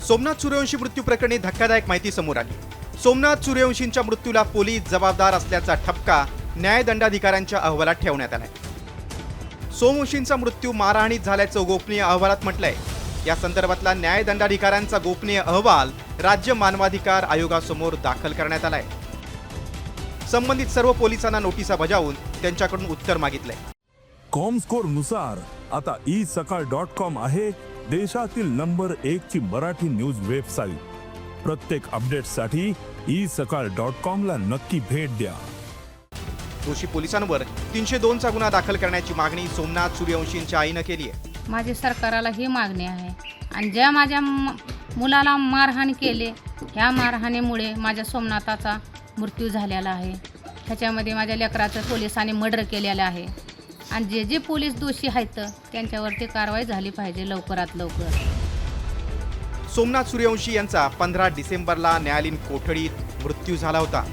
सोमनाथ सूर्यवंशी मृत्यू प्रकरणी धक्कादायक माहिती समोर आली। सोमनाथ सूर्यवंशींच्या मृत्यूला पोलीस जबाबदार असल्याचा ठपका न्यायदंडाधिकाऱ्यांच्या अहवालात ठेवण्यात आलाय। सोमवंशींचा मृत्यू मारहाणीत झाल्याचं गोपनीय अहवालात म्हटलंय। या संदर्भातला न्यायदंडाधिकाऱ्यांचा गोपनीय अहवाल राज्य मानवाधिकार आयोगासमोर दाखल करण्यात आलाय। संबंधित सर्व पोलिसांना नोटिसा बजावून त्यांच्याकडून उत्तर मागितलंय। कॉमस्कोर नुसार आता isakal.com आहे देशातील नंबर 1 ची मराठी न्यूज वेबसाईट। प्रत्येक अपडेटसाठी isakal.com ला नक्की भेट द्या। दोषी पोलिसांवर 302 चा गुन्हा दाखल करण्याची मागणी सोमनाथ सूर्यवंशींच्या आईनं केली आहे। माझी सरकाराला ही मागणी आहे आणि ज्या माझ्या मुलाला मारहाण केले ह्या मारहाणीमुळे माझ्या सोमनाथाचा मृत्यू झालेला आहे। ह्याच्यामध्ये माझ्या लेकराचं पोलिसांनी मर्डर केलेलं आहे आणि जे पोलीस दोषी आहेत त्यांच्यावरती कारवाई झाली पाहिजे लवकरात लवकर। सोमनाथ सूर्यवंशी यांचा 15 डिसेंबरला न्यायालयीन कोठडीत मृत्यू झाला होता।